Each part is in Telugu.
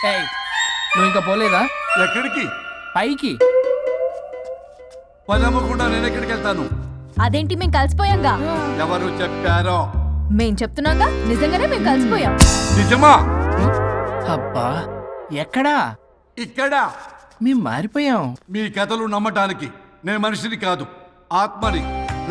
ఏయ్, నువ్వు ఇంకా పోలేదా? ఎక్కడికి? పైకి. పని అమ్మకుండా నేను ఎక్కడికి వెళ్తాను? అదేంటి మేము కలిసిపోయాంగా? ఎవరు చెప్పారో? మేం చెప్తున్నాగా, నిజంగానే మేము కలిసిపోయాం. నిజమా? అబ్బా, ఎక్కడా? ఇక్కడ. మేము మారిపోయాం. మీ కథలు నమ్మటానికి నేను మనిషిని కాదు, ఆత్మని.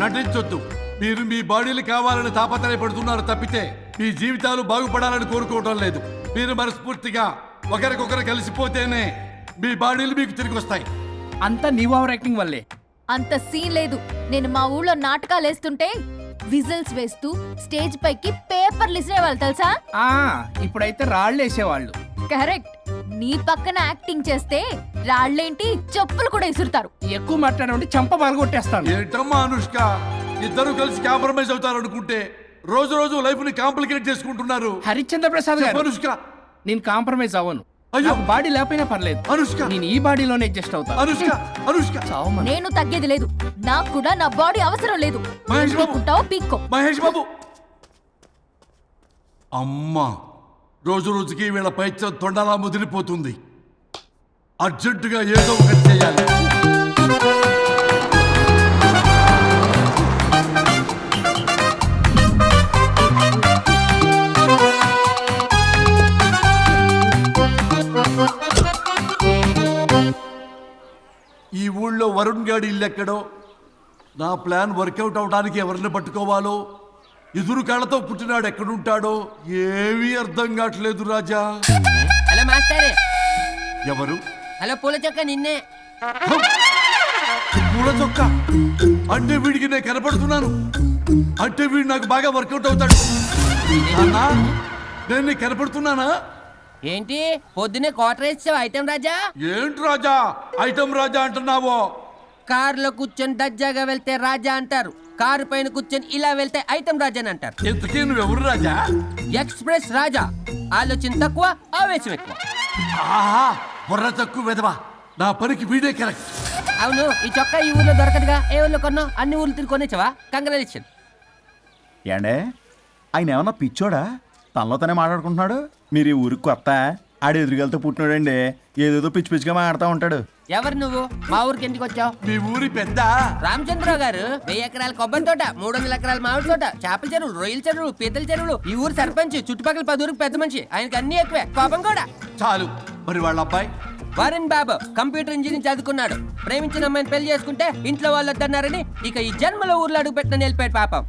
నటించొద్దు. మీరు మీ బాడీలు కావాలని తాపత్రయపడుతున్నారు తప్పితే మీ జీవితాలు బాగుపడాలని కోరుకోవడం లేదు. మీరు మనస్ఫూర్తిగా ఒకరికొకరు కలిసిపోతేనే మీ బాడీలు మీకు తిరిగి వస్తాయి. అంతా నీ ఓవర్ యాక్టింగ్ వల్లే. అంత సీన్ లేదు. నేను మా ఊళ్ళో నాటకాలు వేస్తుంటే విజిల్స్ వేస్తూ స్టేజ్ పైకి పేపర్లు ఇసిరేవాళ్ళు తెలుసా? ఇప్పుడైతే రాళ్ళు వేసేవాళ్ళు. కరెక్ట్. నీ పక్కన యాక్టింగ్ చేస్తే రాళ్ళేంటి, చెప్పులు కూడా ఇసురుతారు. ఎక్కువ మాట్లాడంటే చంప బాలగొట్టేస్తాను. ఏంటమ్మా అనుష్క, ఇద్దరు కలిసి కాంప్రమైజ్ అవుతారు అనుకుంటే రోజు రోజు లైఫ్ ని కాంప్లికేట్ చేసుకుంటున్నారు. హరిశ్చంద్ర ప్రసాద్ గారు, అనుష్క, నేను కాంప్రమైజ్ అవ్వను. అయ్యో, నాకు బాడీ లేకపోయినా పర్లేదు. అనుష్క, నేను ఈ బాడీలోనే అడ్జస్ట్ అవుతాను. అనుష్క, అనుష్క. చావమను. నేను తగ్గేది లేదు. నాకు కూడా నా బాడీ అవసరం లేదు. మహేష్ బాబు. పీక్కుంటావో పీక్కో. మహేష్ బాబు. అమ్మా, రోజు రోజుకి వీళ్ళ పైత్యం తొండలా ముదిరిపోతుంది. అర్జెంటుగా ఏదో ఒకటి చేయాలి. ఈ ఊళ్ళో వరుణ్ గాడి ఇల్లు ఎక్కడో, నా ప్లాన్ వర్కౌట్ అవడానికి ఎవరిని పట్టుకోవాలో, ఎదురు కాళ్ళతో పుట్టినాడు ఎక్కడుంటాడో ఏమీ అర్థం కావట్లేదు రాజా. Hello master. ఎవరు? హలో పూల చొక్క నిన్నే. పూల చొక్క అంటే వీడికి నేను కనపడుతున్నాను. అంటే వీడు నాకు బాగా వర్కౌట్ అవుతాడు. నాన్నా, నేను నీకు కనపడుతున్నానా? ఏంటి పొద్దునే క్వార్టర్ ఇచ్చావు ఐటమ్ రాజా? ఏంటి రాజా ఐటమ్ రాజా అంటున్నావో? కారులో కూర్చొని దజ్జాగా వెళ్తే రాజా అంటారు, కారు పైన కూర్చొని ఇలా వెళ్తే ఐటమ్ రాజా అని అంటారు. ఇంతకీ నువ్వెవరు రాజా? ఎక్స్ప్రెస్ రాజా. ఆలోచన తక్కువ, ఆవేశం ఎక్కువ. ఆహా, బుర్ర తక్కువ వెదవా. నా పనికి వీడే కరెక్ట్. అవును, ఈ చొక్కా ఈ ఊర్లో దొరకదుగా. ఏ ఊర్లో కొన్నావు? అన్ని ఊర్లు తిరిగి కొనేచ్చావా? కంగ్రాచులేషన్. ఏండే, ఆయన ఏమన్నా పిచ్చోడా? తనలో తనే మాట్లాడుకుంటున్నాడు. మీరు ఈ ఊరికి కొత్త, ఆడు ఎదురుగలతో పుట్టినాడండి. ఏదేదో పిచ్చి పిచ్చిగా మాట్లాడుతూ ఉంటాడు. ఎవరు నువ్వు? మా ఊరికి ఎందుకు వచ్చావు? మీ ఊరి పెద్ద రామచంద్రరావు గారు 1000 ఎకరాల కొబ్బరి తోట, 300 ఎకరాల మామిడి తోట, చేపల చెరువులు, రొయ్యల చెరువులు, పీతల చెరువులు. ఈ ఊరు సర్పంచ్, చుట్టుపక్కల 10 ఊరికి పెద్ద మనిషి. ఆయనకి అన్ని ఎక్కువే, కోపం కూడా. చాలు. మరి వాళ్ళ అబ్బాయి వరుణ్ బాబు కంప్యూటర్ ఇంజనీరింగ్ చదువుకున్నాడు. ప్రేమించిన అమ్మాయిని పెళ్లి చేసుకుంటే ఇంట్లో వాళ్ళు వద్దన్నారని ఇక ఈ జన్మలో ఊర్లో అడుగు పెట్టిన నిలిపాడు పాపం.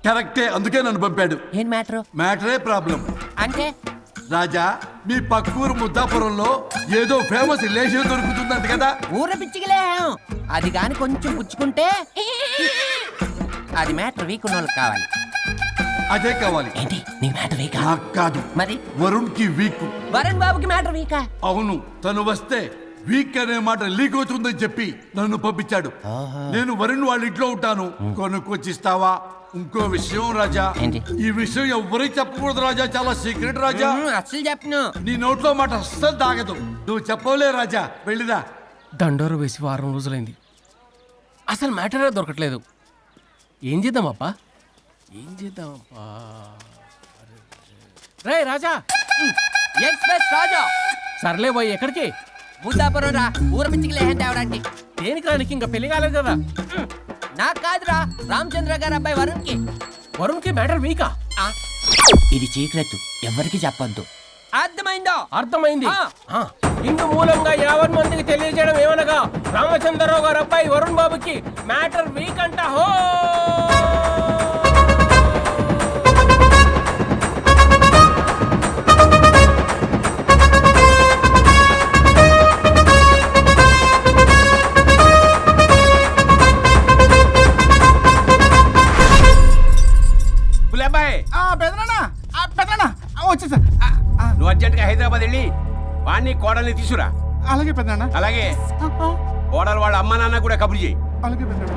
కరెక్టే, అందుకే నన్ను పంపాడు. ఏం మ్యాటర్? మ్యాటరే ప్రాబ్లం. అంటే రాజా, మీ పక్కూరు ముద్దాపురంలో ఏదో ఫేమస్ రిలేషన్ దొరుకుతుందంట కదా? ఊర పిచ్చికిలే. అది గాని కొంచెం పుచ్చుకుంటే అది మ్యాటర్ వీక్ ఉన్న వాళ్ళకి కావాలి. అదే కావాలి. ఏంటి నీ మ్యాటర్ వీకా? నాకు కాదు, మరి వరుణ్ కి వీక్. వరుణ్ బాబుకి మ్యాటర్ వీకా? అవును, తను వస్తే వీక్ అనే మాట లీక్ అవుతుందని చెప్పి నన్ను పంపించాడు. నేను వరుణ్ వాళ్ళ ఇంట్లో ఉంటాను, కొనుక్కొచ్చిస్తావా? ఇంకో విషయం రాజా, ఏంటి? ఈ విషయం ఎవరికి చెప్పకూడదు రాజా, చాలా సీక్రెట్ రాజా. అస్సలు చెప్పను. నీ నోట్లో మాట అస్సలు తాగదు. నువ్వు చెప్పవలే రాజా, వెళ్ళిదా. దండోరు వేసి వారం రోజులైంది, అసలు మ్యాటరే దొరకట్లేదు. ఏం చేద్దామప్పా? రే రాజా. ఎక్స్ప్రెస్ రాజా. సర్లే పోయి ఎక్కడికి? ముద్దాపురం రా, ఊర పిచ్చికి లేహం తేవడానికి. దేనికి రానికి? ఇంకా పెళ్లి కాలేదు కదా. నాకు కాదురా, రామచంద్ర గారు అబ్బాయి వరుణ్ కి. వరుణ్కి మ్యాటర్ వీకా? ఇది సీక్రెట్, ఎవరికి చెప్పొద్దు. అర్థమైందో? అర్థమైంది. ఇందు మూలంగా 50 మందికి తెలియజేయడం ఏమనగా, రామచంద్రరావు గారు అబ్బాయి వరుణ్ బాబుకి మ్యాటర్ వీక్ అంట. హో వచ్చేసా. నువ్వు అర్జెంట్గా హైదరాబాద్ వెళ్ళి వాణ్ణి కోడల్ని తీసుకురా. అలాగే పెద్దనా. అలాగే కోడలు వాళ్ళ అమ్మ నాన్న కూడా కబురు చేయి. అలాగే పెద్దనా.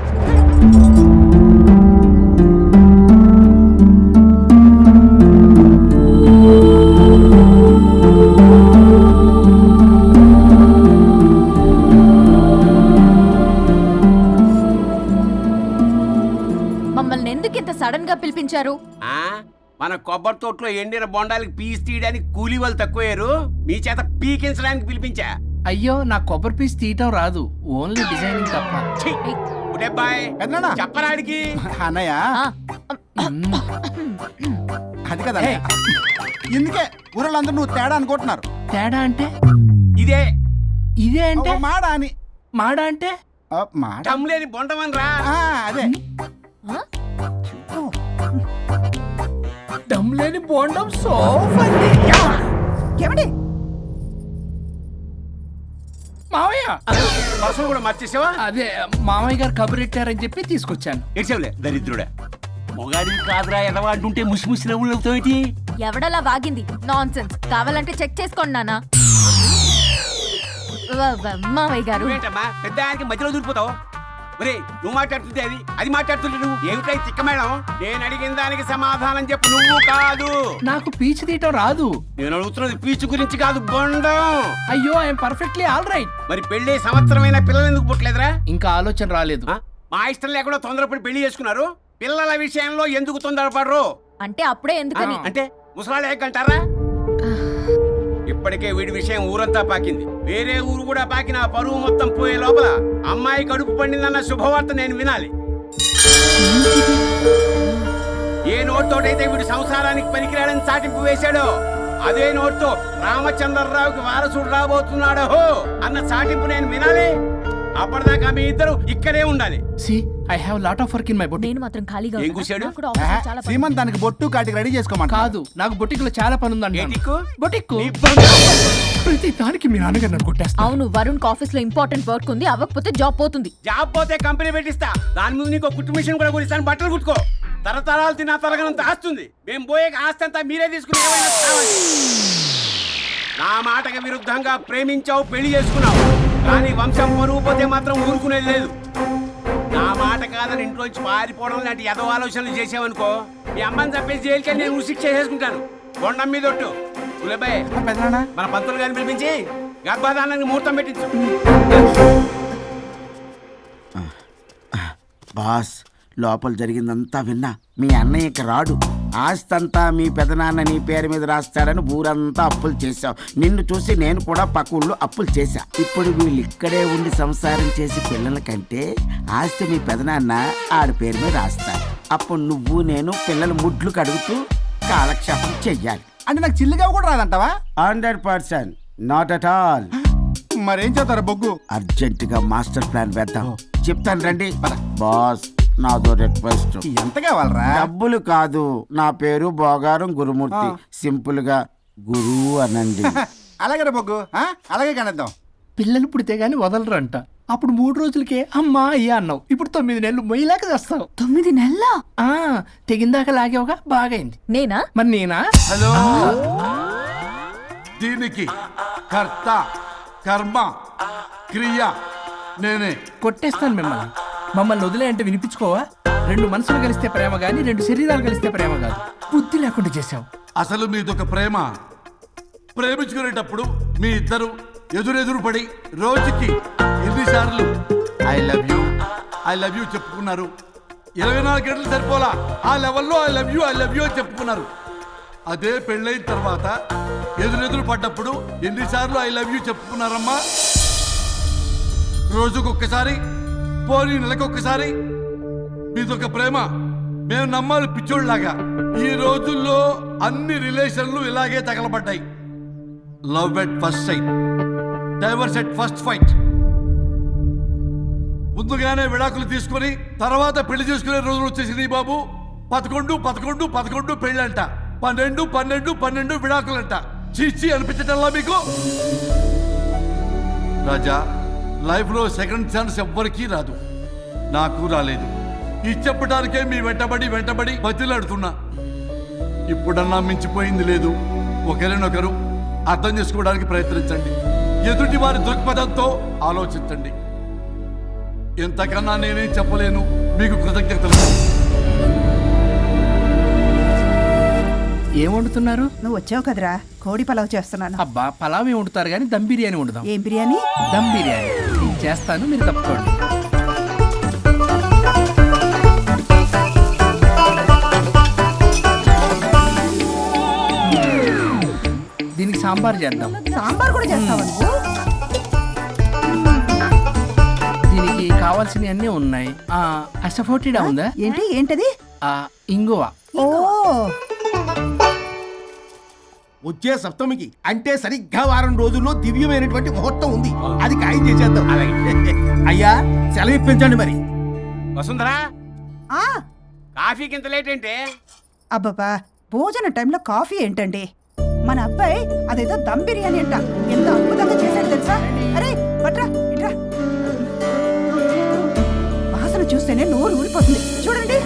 మమ్మల్ని ఎందుకు ఇంత సడన్ గా పిలిపించారు? మన కొబ్బరి తోటలో ఎండిన బొండాలకి పీస్ తీయడానికి కూలీ వాళ్ళు తక్కువయ్యారు, మీ చేత పీకించడానికి పిలిపించా. అయ్యో నా కొబ్బరి పీస్ తీయటం రాదు, ఓన్లీ డిజైనింగ్ తప్ప. ఛీ! ఉడబ్బాయ్, పెద్దనాన్న. చెప్పరాడికి. అన్నయ్య ఆ, అది కదా ఇందుకే ఊరలందరూ నువ్వు తేడా అనుకుంటున్నారు. తేడా అంటే ఇదే ఇదే అంటే ఓ మాడ అని మాడ అంటే మాడ టమ్లేని బొండమని రా. అదే ఆ? దమ్ లేని బోండం సోఫ్ అండి. ఏమండి మావయ్య, పర్సలు కూడా మర్చేసావా? అదే మామయ్య గారు కబురెట్టారని చెప్పి తీసుకొచ్చాను. ఏడ్చావులే దరిద్రుడా. మొగాడివి కాదురా ఎదవా అంటుంటే ముసి ముసి నవ్వులు అవుతావేటి? ఎవడలా వాగింది? Nonsense. కావాలంటే చెక్ చేసుకోండి నాన్న. మావయ్య గారు, నువ్వేంటమ్మా పెద్ద ఆయనకి మధ్యలో దూరిపోతావు? ఒరే, నువ్వు మాట్లాడుతుంటే అది మాట్లాడుతుంటే నువ్వు ఏమిటై తిక్క మేడం? నేను అడిగిన దానికి సమాధానం చెప్పు, నువ్వు కాదు. నాకు పీచు తీయటం రాదు. నేను అడుగుతున్నది పీచు గురించి కాదు, బొండం. అయ్యో ఐఎమ్ పర్ఫెక్ట్లీ ఆల్ రైట్. మరి పెళ్లి సంవత్సరమైన పిల్లలు ఎందుకు పుట్టలేదురా? ఇంకా ఆలోచన రాలేదు. ఆ? మా ఇష్టం లేకుండా తొందరపడి పెళ్లి చేసుకున్నారు. పిల్లల విషయంలో ఎందుకు తొందరపడరు? అంటే అప్పుడే ఎందుకని? అంటే ముసలాళ్ళు ఏకంటారా? ఇప్పటికే వీడి విషయం ఊరంతా పాకింది. వేరే ఊరు కూడా పాకిన ఆ పరువు మొత్తం పోయే లోపల అమ్మాయి కడుపు పండిందన్న శుభవార్త నేను వినాలి. ఏ నోట్తోటైతే వీడు సంసారానికి పనికిరాడని చాటింపు వేశాడో అదే నోట్తో రామచంద్రరావుకి వారసుడు రాబోతున్నాడో అన్న చాటింపు నేను వినాలి. అప్పటిదాకా మీ ఇద్దరు ఇక్కడే ఉండాలి. See I have lot of work in my boutique. నేను మాత్రం ఖాళీగా ఏం ఉన్నానా? కూశాడు? నాకు కూడా ఆఫీస్లో చాలా పని. శ్రీమంతానికి బొట్టు కాటికి రెడీ చేసుకోమంట. కాదు, నాకు బొటిక్ లో చాలా పని ఉందండి. ఏటిక్కు? బొటిక్ నీ బంధం. ప్రతి దానికి మీ నాన్నగారు నన్ను కొట్టేస్తా. అవును, వరుణ్ ఆఫీస్ లో ఇంపార్టెంట్ వర్క్ ఉంది, అవ్వకపోతే జాబ్ పోతుంది. జాబ్ పోతే కంపెనీ పెట్టిస్తా. దాని ముందు నీకు కుట్టు మిషన్ కూడా కురిస్తాను, బట్టలు కుట్టుకో. తరతరాలు తిన్నా తరగనంత ఆస్తుంది. మేము పోయే ఆస్తి అంతా మీరే తీసుకుని ఏమైనా కావాలి. నా మాటకి విరుద్ధంగా ప్రేమించావు, పెళ్లి చేసుకున్నావు, కానీ వంశం పరువు పోతే మాత్రం ఊరుకునేది లేదు. నా మాట కాదని ఇంట్లోంచి పారిపోవడం లాంటి ఎదో ఆలోచనలు చేసావనుకో, మీ అమ్మని చంపేసి జైలుకి నేను ఉసిక్ చేసేసుకుంటాను. కొండం మీద ఒట్టు. ఉలబాయ్, పెద్దనాన్న మన పంతులు గారిని పిలిపించి గర్భాధానానికి ముహూర్తం పెట్టించు. బాస్, లోపల జరిగిందంతా విన్నా. మీ అన్నయ్యకి రాడు, ఆస్తంతా మీ పెదనాన్న నీ పేరు మీద రాస్తాడని ఊరంతా అప్పులు చేశావు. నిన్ను చూసి నేను కూడా పక్క ఊళ్ళో అప్పులు చేశా. ఇప్పుడు వీళ్ళు ఇక్కడే ఉండి సంసారం చేసి పిల్లల కంటే ఆస్తి మీ పెదనాన్న ఆడి పేరు మీద రాస్తాడు. అప్పుడు నువ్వు నేను పిల్లల ముడ్లు కడుగుతూ కాలక్షేపం చెయ్యాలి. అంటే నాకు చిల్లిగా కూడా రాదంటావా? 100% నాట్ అట్ ఆల్. మరేం చేస్తారు బొగ్గు? అర్జెంటుగా మాస్టర్ ప్లాన్ వేద్దాం. చెప్తాను రండి. బాస్, నాదో రిక్వెస్ట్. ఎంత కావాలరా? డబ్బులు కాదు, నా పేరు బోగారం గురుమూర్తి. సింపుల్ గా గురు అనండి. అలాగే బొగ్గు, అలాగే కనేద్దాం. పిల్లలు పుడితే గానీ వదలరంట. అప్పుడు 3 రోజులకే అమ్మా అయ్యా అన్నావు. ఇప్పుడు 9 నెలలు మొయ్యలాక చేస్తావు. 9 నెలల తెగిందాక లాగేవగా, బాగైంది. నేనా? మరి నేనా? హలో, దీనికి కర్త కర్మ క్రియ నేనే. కొట్టేస్తాను మిమ్మల్ని. మమ్మల్ని వదిలే అంటే వినిపించుకోవా? 2 మనసులు కలిస్తే ప్రేమ గాని 2 శరీరాలు కలిస్తే ప్రేమ కాదు. బుద్ధి లేకుండా చేసావు. అసలు మీదొక ప్రేమ. ప్రేమించుకునేటప్పుడు మీ ఇద్దరు ఎదురెదురు పడి రోజుకి ఎన్నిసార్లు ఐ లవ్ యూ చెప్పుకున్నారు? 24 గంటలు సరిపోలా ఆ లెవెల్లో ఐ లవ్ యూ అని చెప్పుకున్నారు. అదే పెళ్ళైన తర్వాత ఎదురెదురు పడ్డప్పుడు ఎన్నిసార్లు ఐ లవ్ యూ చెప్పుకున్నారమ్మా? రోజుకొక్కసారి, పోనీ నెలకొక్కసారి. మీదొక ప్రేమ. మేము నమ్మాలి పిచ్చోళ్ళలాగా. ఈ రోజుల్లో అన్ని రిలేషన్లు ఇలాగే తగలబడ్డాయి. Love at first sight, divorce at first fight. ముందుగానే విడాకులు తీసుకొని తర్వాత పెళ్లి చేసుకునే రోజులు వచ్చేసింది బాబు. 11 పెళ్ళంట, 12 విడాకులంట. చీచి అనిపించటల్లా మీకు? రాజా, లైఫ్ లో సెకండ్ ఛాన్స్ ఎవ్వరికీ రాదు. నాకు రాలేదు. ఈ చెప్పడానికే మీ వెంటబడి బతిలాడుతున్నా. ఇప్పుడన్నా మించిపోయింది లేదు. ఒకరినొకరు అర్థం చేసుకోవడానికి ప్రయత్నించండి. ఎదుటి వారి దృక్పథంతో ఆలోచించండి. ఎంతకన్నా నేనేం చెప్పలేను. మీకు కృతజ్ఞతలు. ఏం వండుతున్నారు? నువ్వు వచ్చావు కదరా, కోడి పలావ్ చేస్తున్నాను. అబ్బా, పలావ్ ఏం వండుతారు కానీ దమ్ బిర్యానీ వండుదాం. ఏం బిర్యానీ? దమ్ బిర్యానీ నేను చేస్తాను, మీరు తప్పుకోండి. సాంబార్ చేద్దాం. సాంబార్ కూడా చేస్తావా నువ్వు? దీనికి కావాల్సినవి అన్నీ ఉన్నాయి. అసఫోటిడా ఉందా? ఏంటది? ఇంగువ. ఓ, వచ్చే సప్తమికి అంటే సరిగ్గా వారం రోజుల్లో దివ్యమైనటువంటి ముహూర్తం ఉంది. అది ఖాయం చేసేద్దాం. అయ్యా సెలవు ఇప్పించండి మరి. వసుంధరా, ఆ, కాఫీకి ఇంత లేట్ ఏంటే? అబ్బబ్బా, భోజన టైంలో కాఫీ ఏంటండి? మన అబ్బాయి అదేదో దమ్ బిర్యానీ అంట, ఎంత అద్భుతంగా చేశాడు తెలుసా? అరే పట్రా ఇట్రా. వాసన చూస్తేనే నోరు ఊరిపోతుంది. చూడండి.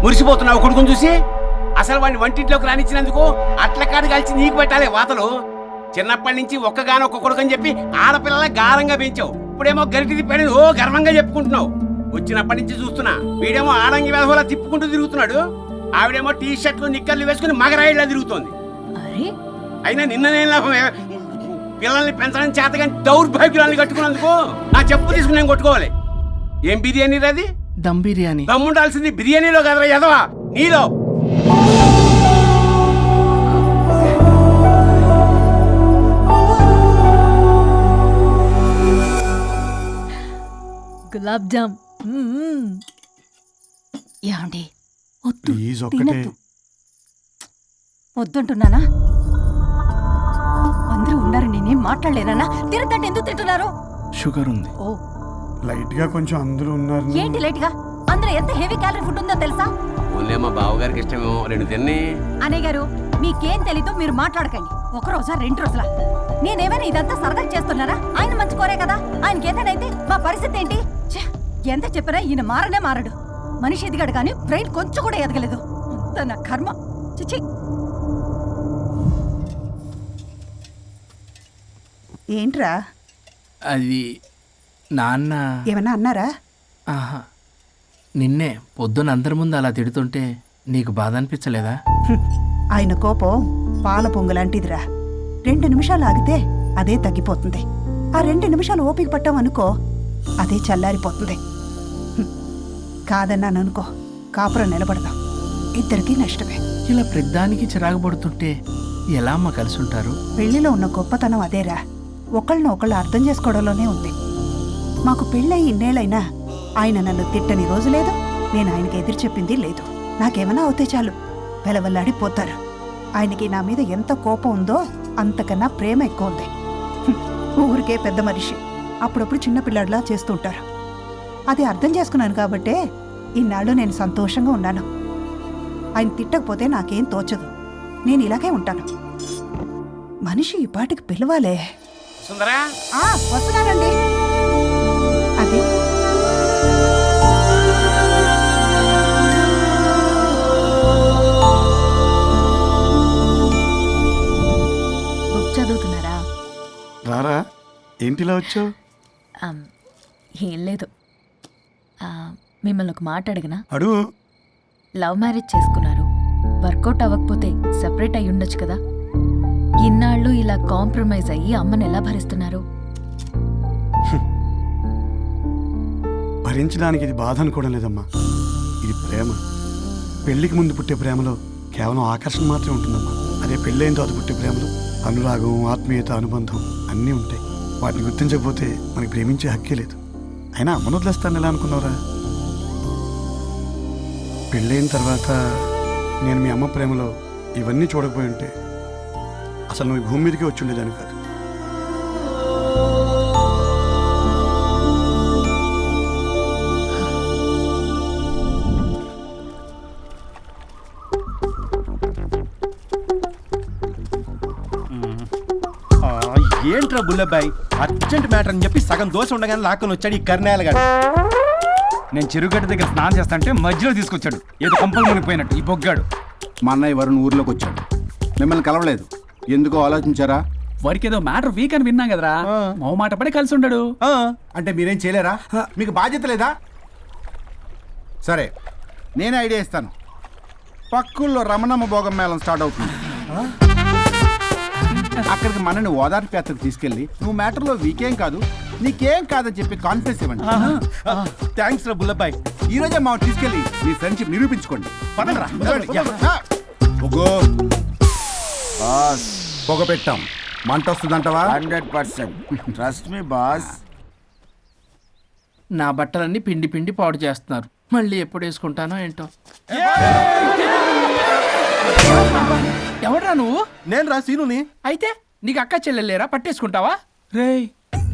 మురిసిపోతున్నావు కొడుకుని చూసి. అసలు వాడిని వంటింట్లోకి రానిచ్చినందుకు అట్ల కాడు కలిసి నీకు పెట్టాలి వాతలు. చిన్నప్పటి నుంచి ఒక్కగానొక్క కొడుకు అని చెప్పి ఆడపిల్లల గారంగా పెంచావు. ఇప్పుడేమో గరిటి తిప్పాడని ఓ గర్వంగా చెప్పుకుంటున్నావు. వచ్చినప్పటి నుంచి చూస్తున్నా, వీడేమో ఆడంగి వెధవలా తిప్పుకుంటూ తిరుగుతున్నాడు. ఆవిడేమో టీ షర్ట్లు నిక్కర్లు వేసుకుని మగరాయిలా తిరుగుతోంది. అయినా నిన్ననే లాభం, పిల్లల్ని పెంచడం చేతగాని దౌర్భాగ్యురాన్ని కట్టుకున్నందుకు నా చెప్పు తీసుకుని నేను కొట్టుకోవాలి. ఏం బిర్యానీ రాది? దమ్ బిర్యానీ. దమ్ముండాల్సింది బిర్యానీలో కదరా ఎదవా, నీలో. గులాబ్ జామ్. యాండి వద్దు, తినద్దు. వద్దంటున్నానా? అందరూ ఉన్నారు, నేనేం మాట్లాడలేనా? తినద్దంటే ఎందుకు తింటున్నారు? షుగర్ ఉంది. ఓ, లైట్ గా కొంచెం అందరూ ఉన్నారు. ఏంటి లైట్ గా? అందులో ఎంత హెవీ క్యాలరీ ఫుడ్ ఉందో తెలుసా? ఓన్లే మా బావగారికి ఇష్టమేమో, రెండు తిన్ని. అనే గారు, మీకేం తెలీదో మీరు మాట్లాడకండి. ఒక రోజా 2 రోజుల నేనేమైనా ఇదంతా సరదా చేస్తున్నారా? ఆయన మంచి కోరే కదా. ఆయనకి ఏదైతే మా పరిస్థితి ఏంటి? ఛే, ఎంత చెప్పినా ఈయన మారనే మారడు. మనిషి ఎదిగాడు కానీ బ్రెయిన్ కొంచెం కూడా ఎదగలేదు. అంత నా కర్మ. చిచి. ఏంట్రా? అది నాన్న. ఏమన్నా అన్నారా? ఆహా, నిన్నే పొద్దున అందరి ముందు అలా తిడుతుంటే నీకు బాధ అనిపించలేదా? ఆయన కోపం పాల పొంగులాంటిదిరా. 2 నిమిషాలు ఆగితే అదే తగ్గిపోతుంది. ఆ 2 నిమిషాలు ఓపిక పట్టామనుకో, అదే చల్లారిపోతుంది. కాదన్నాననుకో, కాపురం నిలబడదాం. ఇద్దరికీ నష్టమే. ఇలా ప్రతిదానికి చిరాకు పడుతుంటే ఎలా అమ్మ కలిసి ఉంటారు? పెళ్లిలో ఉన్న గొప్పతనం అదేరా, ఒకళ్ళని ఒకళ్ళు అర్థం చేసుకోవడంలోనే ఉంది. మాకు పెళ్ళై ఇన్నేళ్ళైనా ఆయన నన్ను తిట్టని రోజు లేదు, నేను ఆయనకి ఎదురు చెప్పింది లేదు. నాకేమైనా అవుతే చాలు వెలవల్లాడిపోతారు. ఆయనకి నా మీద ఎంత కోపం ఉందో అంతకన్నా ప్రేమ ఎక్కువ ఉంది. ఊరికే పెద్ద మనిషి, అప్పుడప్పుడు చిన్నపిల్లాడిలా చేస్తుంటారు. అది అర్థం చేసుకున్నాను కాబట్టే ఇన్నాళ్ళు నేను సంతోషంగా ఉన్నాను. ఆయన తిట్టకపోతే నాకేం తోచదు. నేను ఇలాగే ఉంటాను. మనిషి ఈ పాటికి పిలవాలే. సుందరా, వస్తున్నానండి. అది బుక్ చదువుతున్నారా? రారా, ఏంటిలా వచ్చావు? ఏం లేదు, మిమ్మల్ని ఒక మాట అడిగినా? అడుగు. లవ్ మ్యారేజ్ చేసుకున్నారు, వర్కౌట్ అవ్వకపోతే సెపరేట్ అయ్యి ఉండొచ్చు కదా. ఇన్నాళ్ళు ఇలా కాంప్రమైజ్ అయ్యి అమ్మని ఎలా భరిస్తున్నారు? భరించడానికి ఇది బాధ అనుకోవడం లేదమ్మా, ఇది ప్రేమ. పెళ్లికి ముందు పుట్టే ప్రేమలో కేవలం ఆకర్షణ మాత్రమే ఉంటుందమ్మా. అదే పెళ్ళైన తర్వాత పుట్టే ప్రేమలో అనురాగం, ఆత్మీయత, అనుబంధం అన్నీ ఉంటాయి. వాటిని గుర్తించకపోతే మనకి ప్రేమించే హక్కే లేదు. అయినా అమ్మను వదిలేస్తాను ఎలా అనుకున్నావురా? పెళ్ళైన తర్వాత నేను మీ అమ్మ ప్రేమలో ఇవన్నీ చూడకపోయి ఉంటే అసలు నువ్వు భూమి మీదకే వచ్చి ఉండేదాన్ని కాదు. ఏంట్రా బుల్లబ్బాయి, అర్జెంట్ మ్యాటర్ అని చెప్పి సగం దోశ ఉండగానే లాక్కొని వచ్చాడు ఈ కర్ణాయలగాడు. నేను చెరుగడ్డ దగ్గర స్నానం చేస్తాంటే మధ్యలో తీసుకొచ్చాడు, ఏదో కంపలు మునిగిపోయినట్టు ఈ బొగ్గాడు. మా అన్నయ్య వరుణ్ ఊర్లోకి వచ్చాడు, మిమ్మల్ని కలవలేదు. ఎందుకో ఆలోచించారా? వాడికి ఏదో మ్యాటర్ వీక్ అని విన్నాం కదరా, మాట పడి కలిసి ఉండడు. అంటే మీరేం చేయలేరా? మీకు బాధ్యత లేదా? సరే, నేనే ఐడియా ఇస్తాను. పక్కుల్లో రమణమ్మ భోగం మేళం స్టార్ట్ అవుతుంది. అక్కడికి మనని ఓదార్పు యాత్రకు తీసుకెళ్ళి నువ్వు మ్యాటర్లో వీకేం కాదు నీకేం కాదని చెప్పి కాన్ఫిడెన్స్ ఇవ్వండి. థ్యాంక్స్ రా బుల్లబాయ్. ఈ రోజే మా తీసుకెళ్ళి మీ ఫ్రెండ్షిప్ నిరూపించుకోండి. పదండ్రా. పొగ పెట్టాం, మంట వస్తుందంటవా? 100% ట్రస్ట్ మీ బాస్. నా బట్టలన్నీ పిండి పిండి పాడు చేస్తున్నారు. మళ్ళీ ఎప్పుడు వేసుకుంటానో ఏంటో. ఎవడ్రా నువ్వు? నేను రా సీనుని. అయితే నీకు అక్క చెల్లెలేరా? పట్టేసుకుంటావా? రేయ్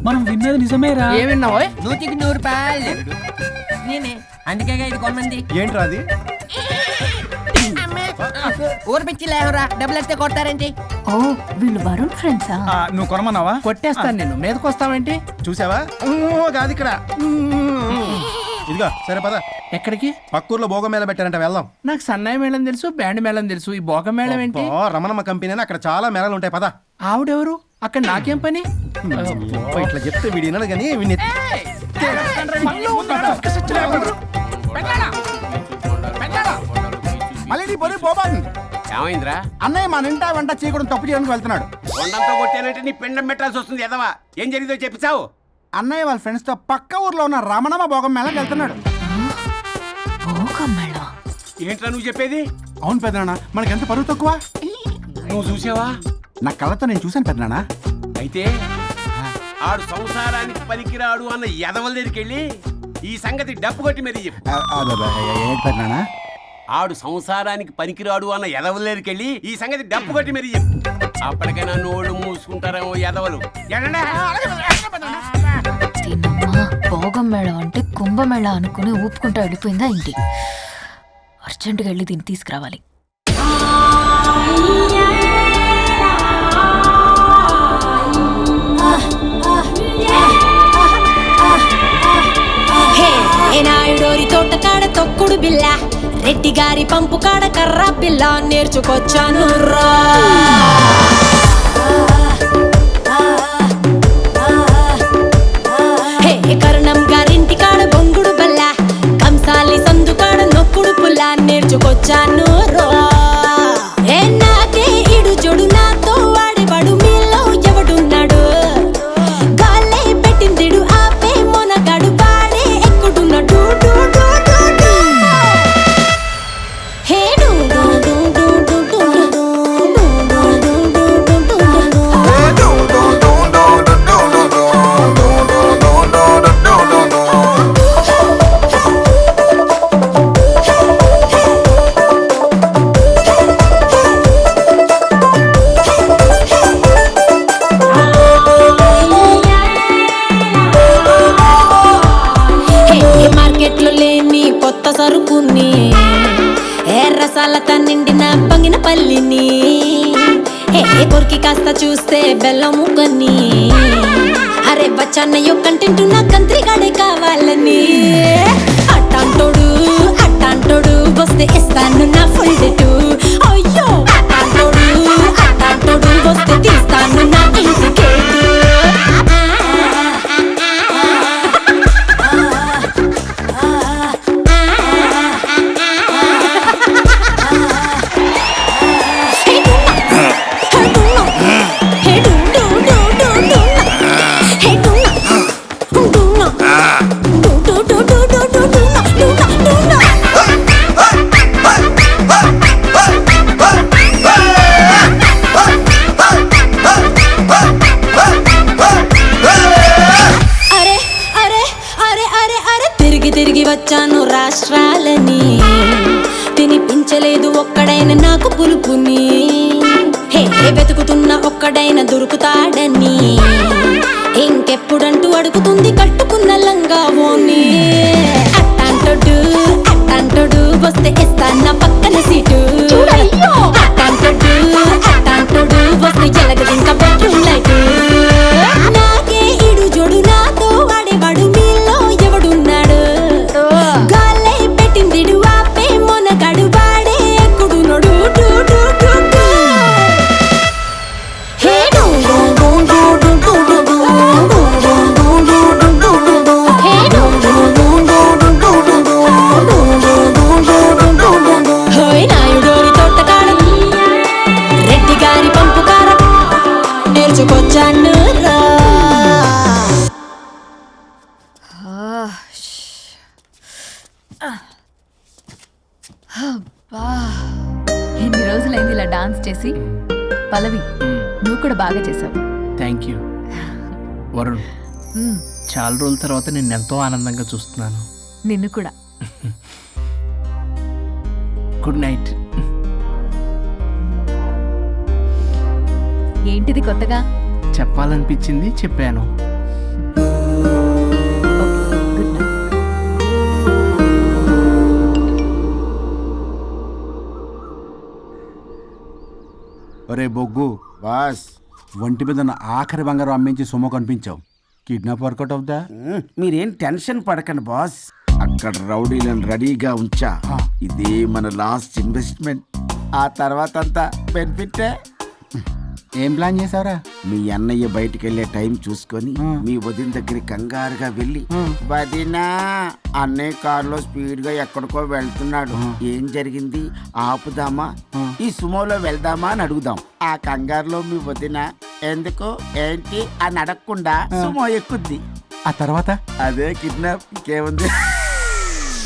మనం విన్నది నిజమేరా? ఏ విన్నావో? 100కి 100 రూపాయలు నేనే, అందుకే ఇది కొమ్మంది. ఏంట్రా అది? ఊరు పిచ్చి లేవరా, డబ్బులు వస్తే కొడతారేంటి? ఓ వీళ్ళు వరుణ్ ఫ్రెండ్సా? నువ్వు కొనమన్నావా? కొట్టేస్తాను నేను. మీదకొస్తావేంటి? చూసావా? కాదు ఇక్కడ. ఇదిగో సరే పద. ఎక్కడికి? పక్కూర్లో భోగం మేళ పెట్టారంట, వెళ్దాం. నాకు సన్నాయి మేళం తెలుసు, బ్యాండ్ మేళం తెలుసు. ఈ భోగం మేళం ఏంటి? రమణమ్మ కంపెనీ అక్కడ చాలా మేళలు ఉంటాయి, పద. ఆవిడెవరు? అక్కడ నాకేం పని? ఇట్లా చెప్తే వీడి వినడు కానీ వీడిని మళ్ళీ పోనీ పోబాన్. ఏమైందిరా? అన్నయ్య మా నింటా వెంట చేయకూడదు తప్పు చేయడానికి వెళ్తున్నాడు. కొండంతో కొట్టానంటే నీ పిండం పెట్టాల్సి వస్తుంది ఎదవా. ఏం జరిగిందో చెప్పిచావు? అన్నయ్య వాళ్ళ ఫ్రెండ్స్ తో పక్క ఊర్లో ఉన్న రమణమ్మ భోగం మేళకి వెళ్తున్నాడు. ఏంట్రా నువ్వు చెప్పేది? అవును పెద్దనాన్న, మనకి ఎంత పరువు తక్కువ. నువ్వు చూసావా? నా కళ్ళతో నేను చూశాను పెద్దనాన్న. అయితే ఆడు సంసారానికి పనికిరాడు అన్న ఎదవల దగ్గరికి వెళ్ళి ఈ సంగతి డప్పు కొట్టి మరీ చెప్పు. పెద్దనాన్న, ఆడు సంసారానికి పనికిరాడు అన్న ఎదవల దగ్గరికి వెళ్ళి ఈ సంగతి డప్పు కొట్టి మరీ చెప్పు. అప్పటికైనా నోళ్ళు మూసుకుంటారేమో ఎదవలు. భోగం మేళం అంటే కుంభమేళ అనుకుని ఊపుకుంటూ వెళ్ళిపోయిందా ఇంటి. అర్జెంటుగా వెళ్ళి దీన్ని తీసుకురావాలి. నాయుడోరి తోట కాడ తొక్కుడు బిల్ల, రెడ్డి గారి పంపు కాడ కర్ర బిల్ల నేర్చుకొచ్చాను రా. కరణం గారింటి కాడ బొంగుడు బల్ల, కంసాలి సందు కాడ నొక్కుడు పుల్ల నేర్చుకొచ్చాను రా. నాకే ఇడు జొడు నాతో వాడేవాడు మీలో ఎవడున్నాడు? గాలే పెట్టిందిడు ఆపే మొనగాడు వాడే ఎక్కుడున్నాడు. మార్కెట్లో లేని కొత్త సరుకుని, రసాలతో నిండిన పంగిన పల్లిని, కొరికి కాస్త చూస్తే బెల్లం ముక్కని, అరే బచ్చన్నయ్యో కంటెంట్ నా కంత్రిగాడే కావాలని. అట్టాంటోడు వస్తే ఇస్తాను నా ఫుల్ డేటు. అయ్యో అట్టాంటోడు వస్తే తీస్తాను నా ఇంటికేటు. తిరిగి వచ్చాను రాష్ట్రాలని, తినిపించలేదు ఒక్కడైన నాకు పులుపుని. వెతుకుతున్న ఒక్కడైన దొరుకుతాడని, ఇంకెప్పుడంటూ అడుగుతుంది కట్టుకున్న లంగా ఓని. అట్టాంటోడు వస్తే ఇస్తాను పక్కన సీటు. అట్టాంటోడు వస్తే ఎలగదు ఇంకా బెడ్రూమ్ లైట్. నాకే ఇడు జోడు నాతో వాడేవాడు మీలో ఎవడున్నాడు? గాలే పెట్టిందిడు ఆపే మొనగాడు వాడే ఎక్కుడు నోడు. డాన్స్ చేసి పల్లవి నువ్వు కూడా బాగా చేసావు. Thank you Varun. చాలా రోజుల తర్వాత నేను ఎంతో ఆనందంగా చూస్తున్నాను. నిన్ను కూడా. Good night. ఏంటిది కొత్తగా? చెప్పాలనిపించింది చెప్పాను. Good night. ఒరే బొగ్గు, బాస్ ఒంటి మీద ఉన్న ఆఖరి బంగారం అమ్మించి సొమ్ము కనిపించావు. కిడ్నాప్ వర్కౌట్ అవుతా? మీరేం టెన్షన్ పడకండి బాస్. అక్కడ రౌడీలను రెడీగా ఉంచా. ఇదే మన లాస్ట్ ఇన్వెస్ట్మెంట్. ఆ తర్వాత అంతా బెనిఫిటే. ఏం ప్లాన్ చేసావురా? మీ అన్నయ్య బయటికి వెళ్ళే టైం చూసుకొని మీ వదిన దగ్గరికి కంగారుగా వెళ్ళి, వదినా అన్నయ్య కారులో స్పీడ్ గా ఎక్కడికో వెళ్తున్నాడు, ఏం జరిగింది, ఆపుదామా, ఈ సుమోలో వెళ్దామా అని అడుగుదాం. ఆ కంగారులో మీ వదిన ఎందుకు ఏంటి అని అడగకుండా సుమో ఎక్కుద్ది. ఆ తర్వాత అదే కిడ్నాప్. ఇంకేముంది?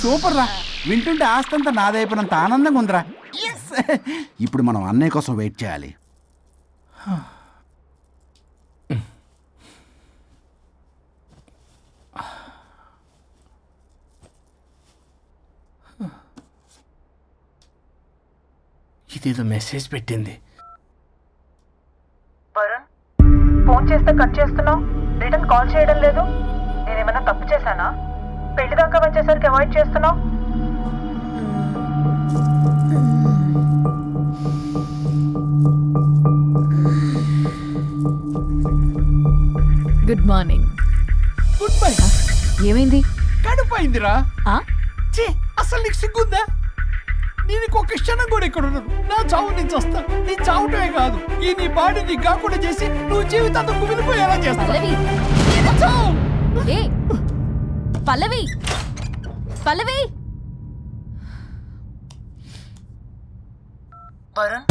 సూపర్ రా. వింటుంటే ఆస్తంతా నాదైపోయినంత ఆనందంగా ఉందిరా. ఇప్పుడు మనం అన్నయ్య కోసం వెయిట్ చేయాలి. ఇదేదో మెసేజ్ పెట్టింది. వరుణ్, ఫోన్ చేస్తే కట్ చేస్తున్నావు, రిటర్న్ కాల్ చేయడం లేదు. నేనేమన్నా తప్పు చేశానా? పెళ్లి దాకా వచ్చేసరికి అవాయిడ్ చేస్తున్నావు. Good morning. Good bye. ఏమైంది? కడుపైందిరా. ఆ? అసలు నీకు సిగ్గుందా? నేను ఇంకొక క్షణం కూడా ఇక్కడ ఉన్నాను. నా చావు నుంచి వస్తా. నీ చావుటమే కాదు, ఈ నీ బాడీ నీకు కాకుండా చేసి నువ్వు జీవితాంతం కుమిలిపోయేలా చేస్తా. పల్లవి, ఏ పల్లవి, పల్లవి. వరుణ్,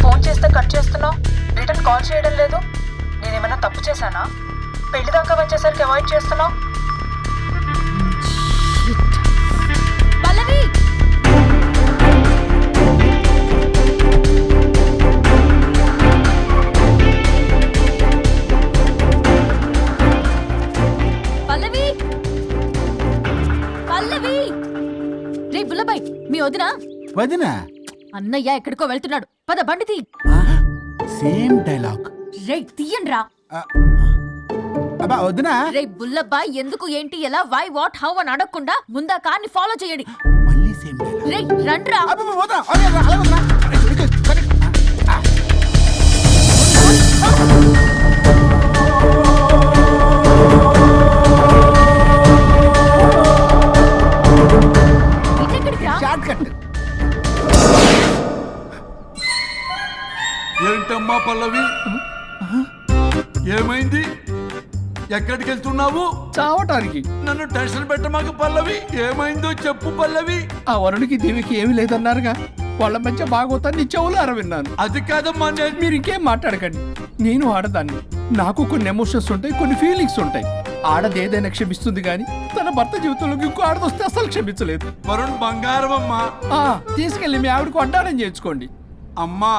ఫోన్ చేస్తే కట్ చేస్తున్నావు, రిటర్న్ కాల్ చేయడం లేదు. నేనేమన్నా తప్పు చేశానా? పెళ్లి దాకా వచ్చేసరికి అవాయిడ్ చేస్తున్నావు. పల్లవి, పల్లవి, పల్లవి. రే బుల్లబాయ్, మీ వదినా? వదినా? అన్నయ్య ఎక్కడికో వెళ్తున్నాడు, పద బండి తీ. Same dialogue. రే తీయండి రా. అబ్బా వదినా. రే బుల్లబాయ్, ఎందుకు ఏంటి ఎలా వై వాట్ హౌ అని అడగకుండా ముందా కార్ని ఫాలో చేయండి. మళ్ళీ సేమ్ డైలాగ్. రే రండ్రా. ఇదెక్కడికి రా? Short cut. ఏంటమ్మా పల్లవి, ఏమైంది? ఎక్కడికి వెళ్తున్నావు? చావటానికి. నన్ను టెన్షన్ పెట్టమాకు పల్లవి. ఏమైందో చెప్పు పల్లవి. ఆ వరుడికి దేవికి ఏమీ లేదన్నారుగా, వాళ్ళ మధ్య బాగోతాన్ని నీ చెవులారా విన్నాను. అది కాదమ్మా. మీరు ఇంకేం మాట్లాడకండి. నేను ఆడదాన్ని, నాకు కొన్ని ఎమోషన్స్ ఉంటాయి, కొన్ని ఫీలింగ్స్ ఉంటాయి. ఆడది ఏదైనా క్షమిస్తుంది కానీ తన భర్త జీవితంలోకి ఇంకో ఆడదొస్తే అసలు క్షమించలేదు. వరుణ్ బంగారం అమ్మా. తీసుకెళ్ళి మీ ఆవిడకు వడ్డానం చేయించుకోండి. అమ్మా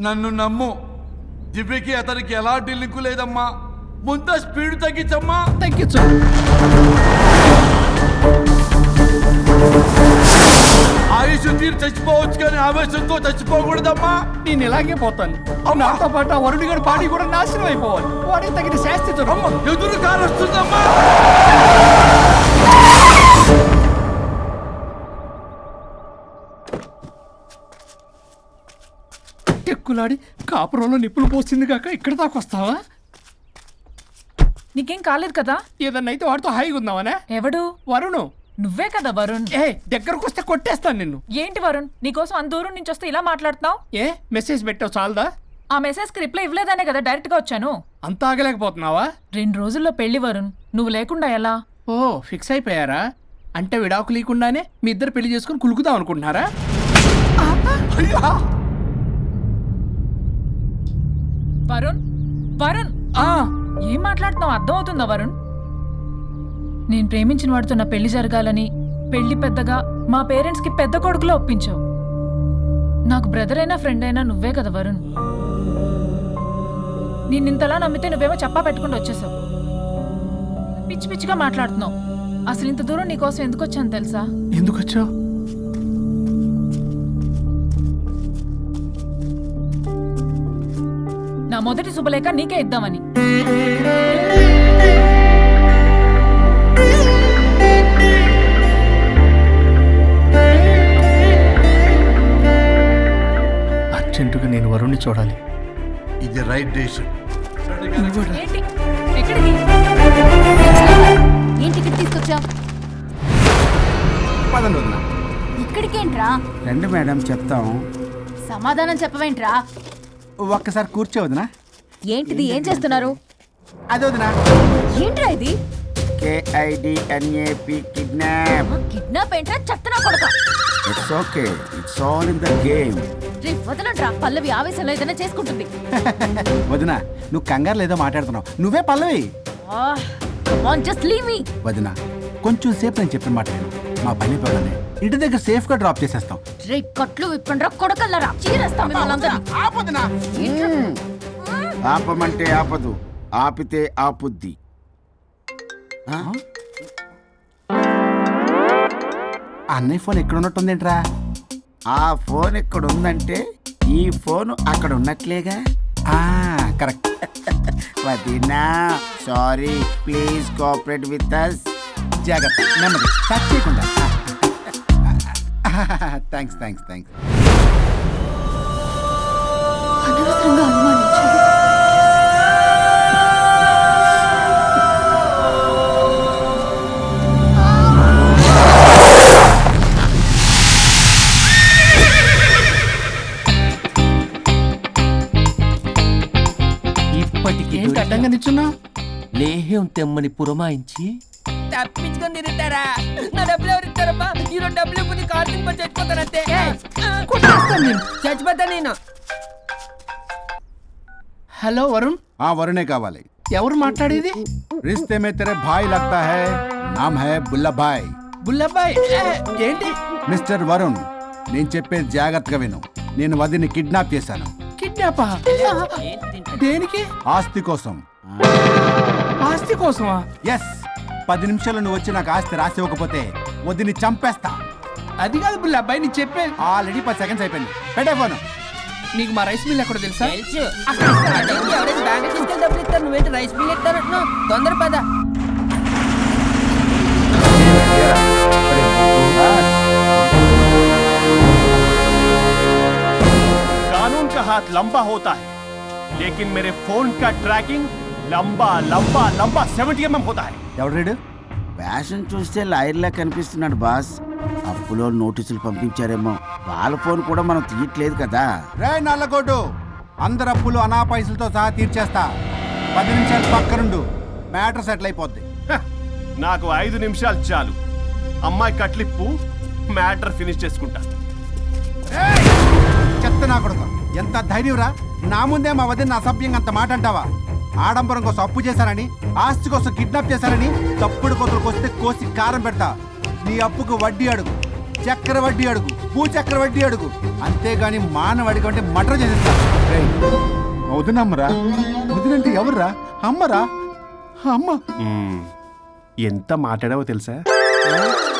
నన్ను నమ్ము, దివ్యకి అతనికి ఎలాంటి లింకు లేదమ్మా. ముందు స్పీడ్ తగ్గించమ్మా. తగ్గించు. ఆయుష్ తీరు చచ్చిపోవచ్చు కానీ ఆవేశంతో చచ్చిపోకూడదమ్మా. నేను ఇలాగే పోతాను. నాతో పాటు ఆ వరుడి గారి బాడీ కూడా నాశనం అయిపోవాలి. వాడికి తగిన శాస్తి దొరకదు. ఎదురు కారు వస్తుందమ్మా. టెక్కులాడి కాపురంలో నిప్పులు పోస్తుంది కాక ఇక్కడ దాకా వస్తావా? నీకేం కాలేదు కదా? ఏదన్నా అయితే వాడితో హాయిగా ఉందామనే. ఎవడు? వరుణు. నువ్వే కదా వరుణ్. దగ్గరకు వస్తే కొట్టేస్తాను నిన్ను. ఏంటి వరుణ్, నీకోసం అంత దూరం నుంచి వస్తే ఇలా మాట్లాడుతున్నావు? మెసేజ్ పెట్టావు చాలదా? ఆ మెసేజ్ కి రిప్లై ఇవ్వలేదనే కదా డైరెక్ట్ గా వచ్చాను. అంత ఆగలేకపోతున్నావా? 2 రోజుల్లో పెళ్లి వరుణ్, నువ్వు లేకుండా ఎలా? ఓ ఫిక్స్ అయిపోయారా? అంటే విడాకు లేకుండానే మీ ఇద్దరు పెళ్లి చేసుకుని కులుకుదాం అనుకుంటున్నారా? వరుణ్, వరుణ్, ఏం మాట్లాడుతున్నావు అర్థం అవుతుందా వరుణ్? నేను ప్రేమించిన వాడితో నా పెళ్లి జరగాలని పెళ్లి పెద్దగా మా పేరెంట్స్ కి పెద్ద కొడుకులో ఒప్పించావు. నాకు బ్రదర్ అయినా ఫ్రెండ్ అయినా నువ్వే కదా వరుణ్. నిన్నింతలా నమ్మితే నువ్వేమో చెప్పా పెట్టుకుంటూ వచ్చేసావు. పిచ్చి పిచ్చిగా మాట్లాడుతున్నావు. అసలు ఇంత దూరం నీకోసం ఎందుకు వచ్చాను తెలుసా? ఎందుకు వచ్చావు? నా మొదటి శుభలేఖ నీకే ఇద్దామని. అర్జెంటుగా నేను వరుణ్ణి చూడాలి. ఇది రైట్ డెసిషన్. ఏంటి? ఎక్కడికి? ఏంటి ఇక్కడ తీసుకొచ్చావు? పదండి వదినా. ఇక్కడికేంట్రా? రండి మేడం చెప్తాం. సమాధానం చెప్పవేంట్రా? ఒక్కసారి కూర్చో వదినా. ఏంటిది? ఏం చేస్తున్నారు? అదే వదినా. ఏంట్రా ఇది? KIDNAP kidnap. కిడ్నాప్ ఏంట్రా? చెత్తనా కొడక. It's okay, it's all in the game. రే వదలంట్రా, పల్లవి ఆవేశంలో ఏదైనా చేసుకుంటుంది. వదినా నువ్వు కంగారు లేదో మాట్లాడుతున్నావు. నువ్వే పల్లవి. Just leave me. వదినా కొంచెం సేపు నేను చెప్పిన మాట విను. మా పని పని ఇంటి దగ్గర సేఫ్ గా డ్రాప్ చేసేస్తాం. రే కట్లు విప్పండ్రా కొడకల్లరా, చీరేస్తాం మిమ్మల్ని అందరినీ. ఆపమంటే ఆపదు, ఆపితే ఆపుద్ది. అన్నయ్య ఫోన్ ఎక్కడ ఉన్నట్టుందేంట్రా? ఆ ఫోన్ ఎక్కడ ఉందంటే ఈ ఫోన్ అక్కడ ఉన్నట్లేగా. కరెక్ట్. వదినా sorry, please cooperate with us. జాగ్రత్త, నెమ్మది, టచ్ చేయకుండా. Thanks thanks thanks. అనవసరంగా అనుమానించాను. ఏంటి అడ్డంగా నిల్చున్నా? లేహ్యం తెమ్మని పురమాయించి తప్పించుకొని తిరుగుతారా? నా డబ్బులు ఎవరు ఇస్తారమ్మా? ఈరోజు డబ్బులు ఇవ్వని కార్తీక్ పని చచ్చిపోతానంతే. చచ్చిపోతా నేను. హలో వరుణ్. వరుణే కావాలి. ఎవరు మాట్లాడేది? रिश्ते में तेरे भाई लगता है, नाम है బుల్లభాయ్. బుల్లబ్బాయ్ ఏంటి? మిస్టర్ వరుణ్, నేను చెప్పేది జాగ్రత్తగా విను. నేను వదిని కిడ్నాప్ చేశాను. కిడ్నాపా? దేనికి? ఆస్తి కోసం. ఆస్తి కోసమా? ఎస్. 10 నిమిషాలు నువ్వు వచ్చి నాకు ఆస్తి రాసి ఇవ్వకపోతే వదిని చంపేస్తా. అది కాదు బుల్లబ్బాయ్, నీ చెప్పే. ఆల్రెడీ 10 సెకండ్స్ అయిపోయింది. పెట్టే ఫోన్. నీకు మా రైస్ మిల్ ఎక్కడ తెలుసా? తెలుసు. ఎవరైనా బ్యాంక్ తీసుకెళ్ళి డబ్బులు ఇస్తారు, నువ్వేంటి రైస్ బిల్ ఇస్తారంటున్నా? తొందర పద. कानून का हाथ लंबा होता है, लेकिन मेरे फोन का ट्रैकिंग लंबा लंबा लंबा 70 mm होता है. ఎవడు రీడు? ఫ్యాషన్ చూస్తే లాయర్లా కనిపిస్తున్నాడు బాస్. అప్పులో నోటీసులు పంపించారేమో. వాళ్ళ ఫోన్ కూడా మనం తీయట్లేదు కదా. రే నల్లగొడ్డు, అందరు అప్పులు అనా పైసలతో సహా తీర్చేస్తా. 10 నిమిషాలు పక్కనుండు, మ్యాటర్ సెటిల్ అయిపోద్ది. నాకు 5 నిమిషాలు చాలు. అమ్మాయి కట్లిప్పు, మ్యాటర్ ఫినిష్ చేసుకుంటా. చెత్త నా కొడుకు, ఎంత ధైర్యంరా! నా ముందే మా వదిన అసభ్యంగా అంత మాట అంటావా? ఆడంబరం కోసం అప్పు చేశారని, ఆస్తి కోసం కిడ్నాప్ చేశారని తప్పుడు కొతులకు వస్తే కోసి కారం పెడతా. నీ అప్పుకు వడ్డీ అడుగు, చక్కెర వడ్డీ అడుగు, భూచక్ర వడ్డీ అడుగు, అంతేగాని మానవ అడిగి అంటే మటర్ చేసేస్తా. వదినమ్మరా? వదినంటే ఎవర్రా? అమ్మరా? అమ్మ. ఎంత మాట్లాడావో తెలుసా?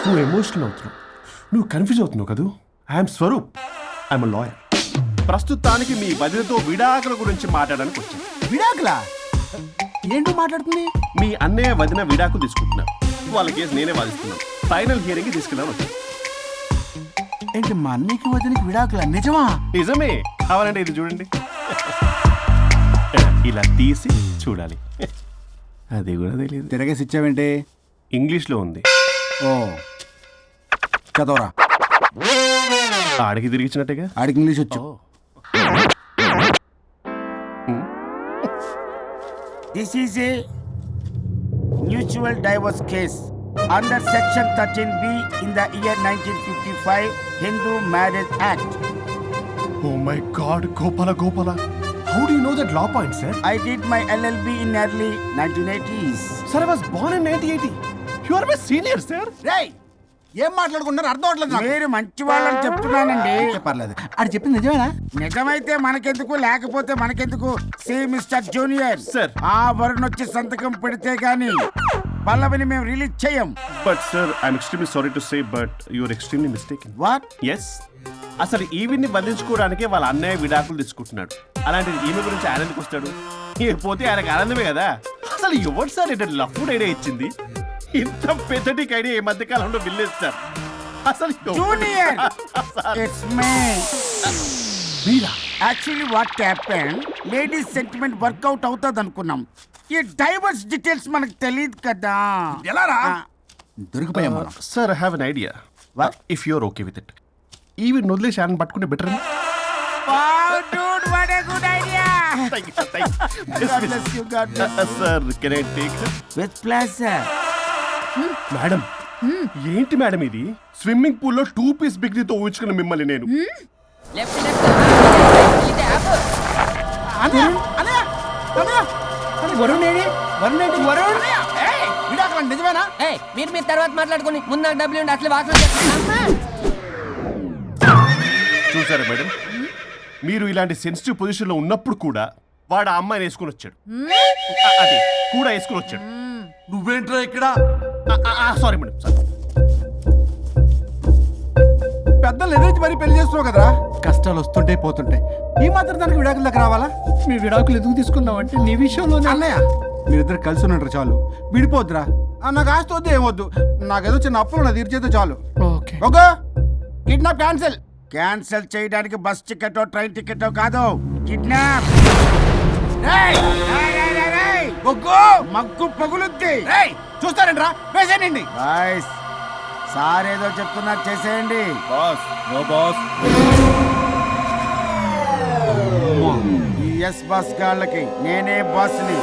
నువ్వు ఎమోషనల్ అవుతున్నావు, నువ్వు కన్ఫ్యూజ్ అవుతున్నావు కదూ. I'm Swaroop, I'm lawyer. ప్రస్తుతానికి మీ వదినతో విడాకుల గురించి మాట్లాడడానికి వచ్చాను. విడాకులా? ఏంటో మాట్లాడుతుంది? మీ అన్నయ్య వదిన విడాకులు తీసుకుంటున్నారు. వాళ్ళ కేసు నేనే వాదిస్తున్నాను. ఫైనల్ హియరింగ్ తీసుకెళ్ళాను వచ్చాను. ఏంటి మా అన్నయ్యకి వదినకి విడాకులా? నిజమా? నిజమే. కావాలంటే ఇది చూడండి. ఇలా తీసి చూడాలి. అది కూడా తెలియదు. తిరగేసి ఇచ్చావేంటి? ఇంగ్లీష్లో ఉంది. ఓ చదవరా. ఆడికి తిరిగిచ్చినట్టుగా. ఆడికి ఇంగ్లీష్ వచ్చు. This is a mutual divorce case under section 13B in the year 1955 Hindu marriage act. Oh my God, Gopala. How do you know that law point, sir? I did my LLB in early 1980s. Sir, I was born in 1980. You are my senior, sir. రేయ్, ఏం మాట్లాడుకుంటున్నారు అర్థం అవట్లేదు నాకు. మీరు మంచి వాళ్ళని చెప్తున్నానండి. పర్లేదు అది చెప్పింది నిజమేనా? నిజమైతే మనకెందుకు, లేకపోతే మనకెందుకు? సి మిస్టర్ జూనియర్ సార్, ఆ వరుణ్ వచ్చి సంతకం పెడితే గాని పల్లవిని మేము రిలీజ్ చేయం. But sir I'm extremely sorry to say but you're extremely mistaken. What? Yes, అసలు ఈవిడ్ని బంధించుకోవడానికే వాళ్ళ అన్నయ్య విడాకులు తీసుకుంటున్నాడు. అలాంటిది ఈమె గురించి ఆయన ఎందుకు వస్తాడు? పోతే ఆయనకు ఆనందమే కదా. అసలు ఎవరు సార్ ఇటు లఫ్డ్ ఐడియా ఇచ్చింది? ఇంత పెద్దటికి ఐడియా ఈ మధ్య కాలంలో విల్లేదు సార్. అసలు జూనియర్ ఇట్స్ మీ. మీరా? Actually what happen, ladies sentiment work out అవుతుంది అనుకున్నాం. ఈ డైవర్స్ డీటెయిల్స్ మనకు తెలియదు కదా. ఎలా రా? ఆ, దొరికిపోయాం మనం. Sir I have an idea. What? If you're okay with it, ఈవిడ్ వదిలేసి ఆయన పట్టుకుంటే better. wow, dude, what a good idea. God bless you, God bless you. Sir can I take? With pleasure. Madam, ఏంటి మేడం ఇది? స్విమ్మింగ్ పూల్ లో 2 పీస్ బిగ్నీతో ఊహించుకున్న మిమ్మల్ని నేను. లెఫ్ట్ లెఫ్ట్ ఇది యాప్. అన్నయ్య అన్నయ్య అన్నయ్య వరుణ్ ఏడి? వరుణ్ ఏంటి? వరుణ్ విడాకులు నిజమేనా? ఏయ్, మీరు తర్వాత మాట్లాడుకొని ముందు నాకు డబ్బులు ఉండి అసలు వాసన చేస్తున్నా. చూసారా మేడం, మీరు ఇలాంటి సెన్సిటివ్ పొజిషన్ లో ఉన్నప్పుడు కూడా వాడు ఆ అమ్మాయిని వేసుకుని వచ్చాడు. అదే కూడా వేసుకుని వచ్చాడు. నువ్వేంట్రా ఇక్కడ? Sorry madam, sorry. పెద్దలు ఎదురు మరి పెళ్లి చేస్తున్నావు కదరా. కష్టాలు వస్తుంటే పోతుంటాయి. ఈ మాత్రం దానికి విడాకుల దగ్గర రావాలా? మీ విడాకులు ఎందుకు తీసుకున్నావు అంటే నీ విషయంలోనే. అన్నయ్య మీరిద్దరు కలిసి ఉన్నట్టు చాలు, విడిపోద్దురా. నాకు ఆస్తి వద్దు ఏమొద్దు, నాకేదో చిన్న అప్పులు నా తీర్చేదో చాలు. Okay okay, kidnap cancel. Cancel చేయడానికి బస్ టికెట్ ట్రైన్ టికెట్ కాదు, కిడ్నాప్. మగ్గు పగులుద్ది. చూస్తారంట్రా, వేసేయండి. బాయ్స్, సార్ ఏదో చెప్తున్నారు, చేసేయండి. Boss, no boss. ఈ ఎస్ బస్ గాళ్ళకి నేనే బాస్ని.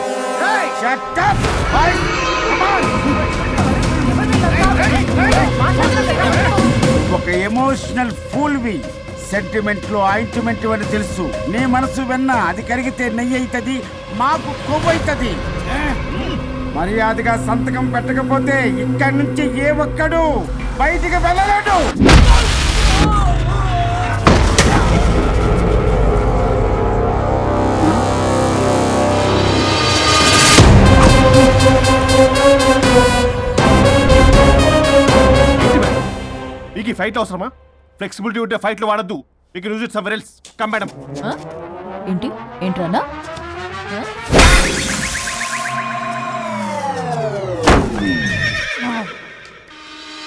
Shut up, boys. Come on. ఒక ఎమోషనల్ ఫూల్వి. సెంటిమెంట్ లో ఆయింట్మెంట్ అని తెలుసు. నీ మనసు వెన్న, అది కరిగితే నెయ్యి అవుతుంది, మాకు కొవ్వు అవుతుంది. మర్యాదగా సంతకం పెట్టకపోతే ఇక్కడి నుంచి ఏ ఒక్కడు బయటికి వెళ్ళలేడు. మీకు ఈ ఫైట్ అవసరమా? ఫ్లెక్సిబిలిటీ ఉంటే ఫైట్ లో వాడద్దు. You can use it somewhere else. Come madam. ఏంటి ఏంట్రన్నా?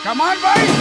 Come on, boys.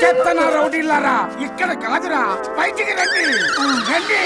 చెత్తనా రౌడీలారా, ఇక్కడ కాదురా, బయటికి రండి రండి.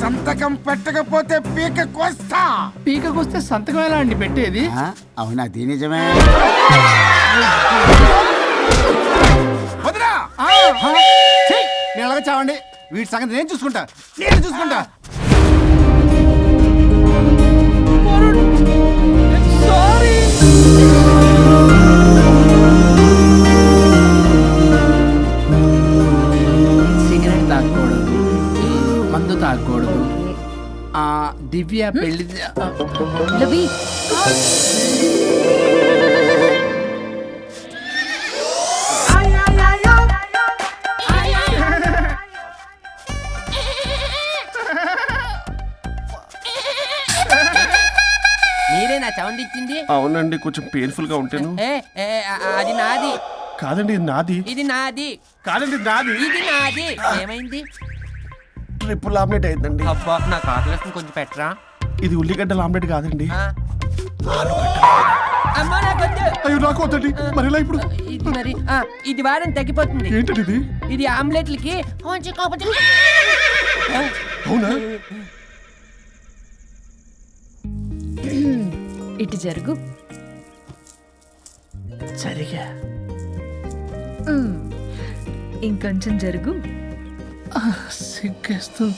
సంతకం పెట్టకపోతే పీక కోస్తా. పీకకొస్తే సంతకం ఎలా అండి పెట్టేది? అవునా? అది నిజమే. వదినా! నేను అలాగే చావండి. వీటి సంగతి నేను చూసుకుంటా. సిగరెట్ తాగకూడదు, మందు తాగకూడదు. దివ్య పెళ్లి లవి మీరే నా సౌండ్ ఇచ్చింది? అవునండి, కొంచెం పెయిన్ఫుల్ గా ఉంటాను. అది నాది కాదండి, నాది. ఇది నాది కాదండి, నాది. ఇది నాది. ఏమైంది? ట్రిపుల్ ఆమ్లెట్ అయిందండి. అబ్బా, నాకు ఆకలిస్తుంది, కొంచెం పెట్టరా. ఇది ఉల్లిగడ్డల ఆమ్లెట్ కాదండి. అమ్మా నాకొద్దు. అయ్యో, నాకు వద్దండి. మరి ఇలా ఇప్పుడు ఇది మరి ఇది వారం తగ్గిపోతుంది. ఏంటండి ఇది? ఇది ఆమ్లెట్లకి కొంచెం అవునా? ఇటు జరుగు. సరిగా ఇంకొంచెం జరుగు. సిగ్గేస్తుంది.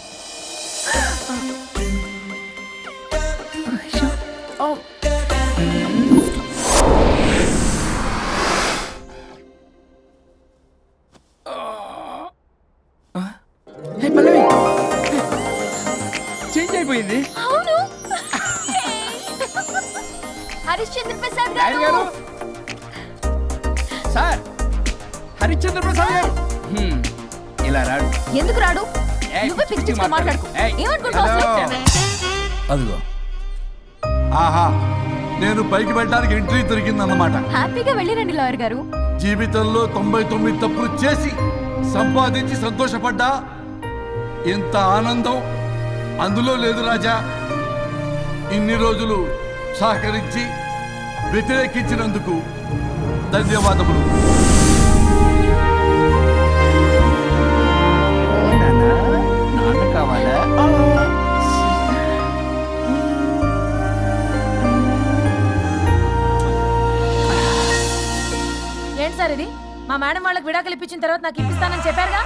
చేంజ్ అయిపోయింది. అవును. హరిశ్చంద్ర ప్రసాద్ గారు సార్, హరిశ్చంద్ర ప్రసాద్ గారు ఇలా రాడు. ఎందుకు రాడు? నువ్వే పిచ్చి పిచ్చిగా మాట్లాడుకో. ఏమనుకుంటావు అసలు? అదిగో, ఆహా, నేను పైకి వెళ్ళడానికి ఎంట్రీ దొరికిందన్నమాట. హ్యాపీగా వెళ్ళిరండి లాయర్ గారు. జీవితంలో 99 తప్పులు చేసి సంపాదించి సంతోషపడ్డా ఇంత ఆనందం అందులో లేదు రాజా. ఇన్ని రోజులు సహకరించి వ్యతిరేకించినందుకు ధన్యవాదములు. నాన్న కావాలా? ఏంటి సార్ ఇది? మా మేడం వాళ్ళకి విడాకులు ఇప్పించిన తర్వాత నాకు ఇప్పిస్తానని చెప్పారుగా,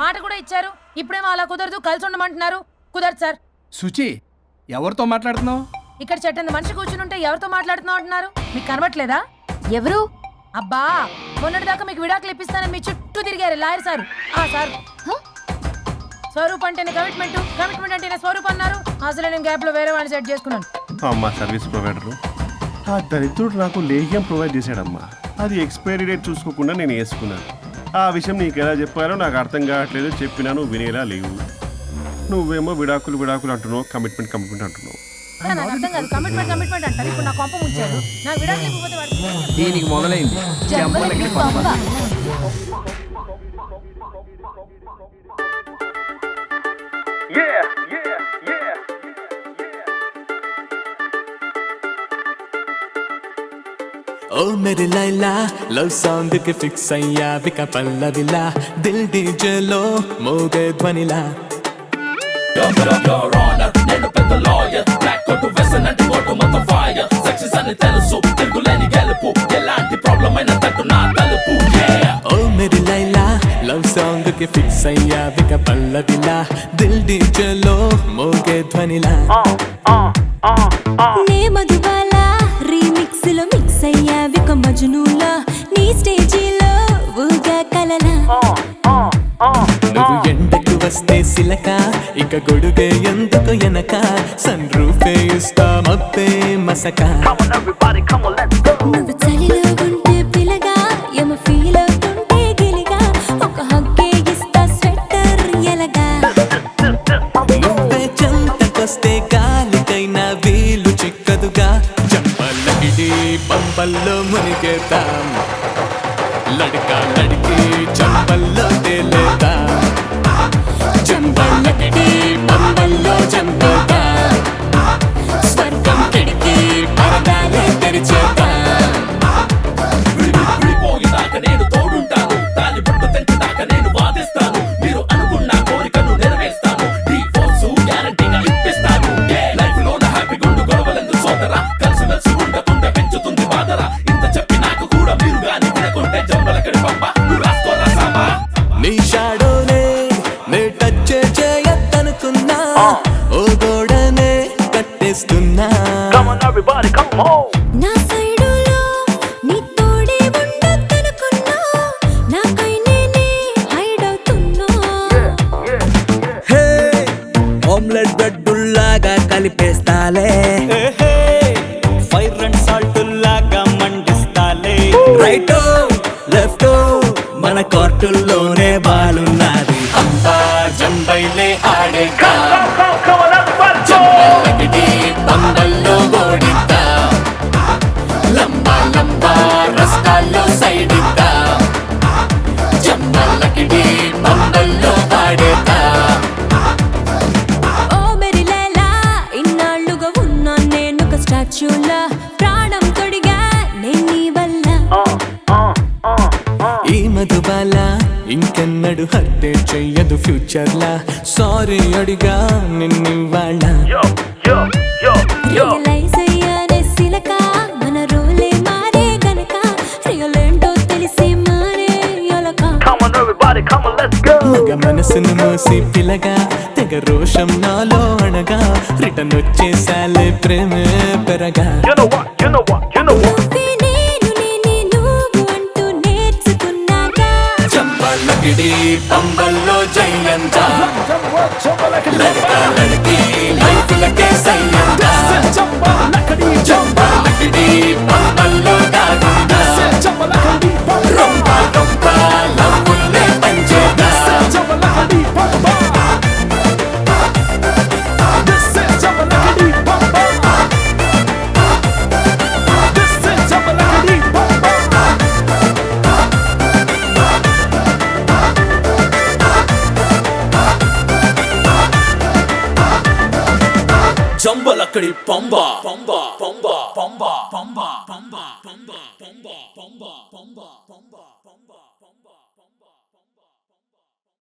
మాట కూడా ఇచ్చారు. ఇప్పుడేమో అలా కుదరదు, కలిసి ఉండమంటున్నారు. కుదరదు సార్. సుచి, ఎవరితో మాట్లాడుతున్నావు? ఇక్కడ చెట్టంత మనిషి కూర్చుని ఉంటే ఎవరితో మాట్లాడుతున్నావు అంటున్నారు? మీకు కనబట్లేదా? ఎవరు? అబ్బా, మొన్నటిదాకా మీకు విడాకులు ఇప్పిస్తానని మీ చుట్టూ తిరిగారు లాయర్ సార్. సార్, స్వరూప్ అంటేనే కమిట్మెంట్, కమిట్మెంట్ అంటేనే స్వరూప్ అన్నారు. అసలు నేను గ్యాప్ లో వేరే వాడిని సెట్ చేసుకున్నాను. అమ్మా, సర్వీస్ ప్రొవైడరు ఆ దరిద్రుడు నాకు లేహ్యం ప్రొవైడ్ చేశాడమ్మా. అది ఎక్స్పైరీ డేట్ చూసుకోకుండా నేను వేసుకున్నాను. ఆ విషయం నీకు ఎలా చెప్పారో నాకు అర్థం కావట్లేదు. చెప్పినా నువ్వు వినేలా లేవు. నువ్వేమో విడాకులు అంటున్నావు, కమిట్మెంట్ అంటున్నావు. నాకు అర్థం కాదు. కమిట్మెంట్ అంటారు. ఇప్పుడు నా కొంప ముంచారు. నా విడాకులు ఇవ్వకపోతే వాడికి దీనికి మొదలైంది. ओ मेरी लैला लव सॉन्ग के फिक्स अయ్యా విక పల్లవిలా దిల్ డీజేలో మోగే ధ్వనిలా నేను పెద్ద లాయర్ బ్లాక్ కోట్ వెసన్ అంటే కోట్ మొత్తం ఫైర్ సక్సెస్ అని తెలుసు తిరుగులేని గెలుపు ఎలాంటి ప్రాబ్లం అయినా తట్టు నా తలుపు ఓ మేరీ లైలా లవ్ సాంగ్ కి ఫిక్స్ అయ్యా విక పల్లవిలా దిల్ డీజేలో మోగే ధ్వనిలా నే మధుబాల రీమిక్స్ లో మిక్స్ అయ్యా విక మజ్నూలా నీ స్టేజీలో ఊగా కలలా నువ్వు ఎండకు వస్తే సిలక ఇక గొడుగే ఎందుకు ఎనక సన్ రూఫే ఇస్తా మబ్బే మసక నువ్వు చలిలో ఉంటే పిలగా ఎమ ఫీల్ అవుతుంటే గిలిగా ఒక హగ్గే ఇస్తా స్వెటర్ ఎలగా నువ్వే చెంతకొస్తే గాలికైనా వీలు చిక్కదుగా చంపలకిడి పంపల్లో మునిగేద్దాం లడికా లడికి చంపల్లో తేలేదా చంపలకిడి పంపల్లో చంపేదా స్వర్గం కిడికి పరదాలే తెరిచేద్దాం చేయద్దనుకున్నా ఓ గోడనే కట్టేస్తున్నా నా సైడులో నీ తోడే ఉండొద్దనుకున్నా నాకై నేనే హైడ్ అవుతున్నా హే ఆమ్లెట్ బ్రెడ్డుల్లాగా కలిపేస్తాలే ఫైర్ అండ్ సాల్ట్ లాగా మండిస్తాలే రైట్ లెఫ్ట్ మన కోర్టుల్లోనే బాలున్నది అంతా జంబైలే ఆడేగా జంబలకిడి పంబల్లో ఓడిద్దా లంబా లంబా రస్తాల్లో సైడిద్దా జంబలకిడి పంబల్లో ఆడేదా ఓ మెరి లైలా ఇన్నాళ్ళుగా ఉన్నా నేను ఒక స్టాచ్యూలా ప్రాణం తొడిగా నేను నీ వల్ల ఈ మధుబాల ఇంకెన్నడు హత్య చెయ్యదు ఫ్యూచర్ లా సారీ అడిగా నిన్నివాళ్ళ రియలైజ్ అయ్యానే సిలక మన రోలే మారే గనక రియల్ ఏంటో తెలిసి మారే యొలక మగ మనసును మోసి పిల్లగా తెగ రోషం నాలో అనగా రిటర్న్ వచ్చేసాలే ప్రేమే పెరగా నువ్వే నేను నేనే నువ్వు అంటూ నేర్చుకున్నాగా చంపలకిడి పంబల్లో జయంత లడకా లడకి లైఫ్లకే సయ్యంత చంపలకిడి పంబల్లో దాగుందా రొంప రొంప లవ్వుల్నే పంచేదా జంబలక్కడి పంబ పంబ పంబ పంబ పంబ పంబ పంబ పంబ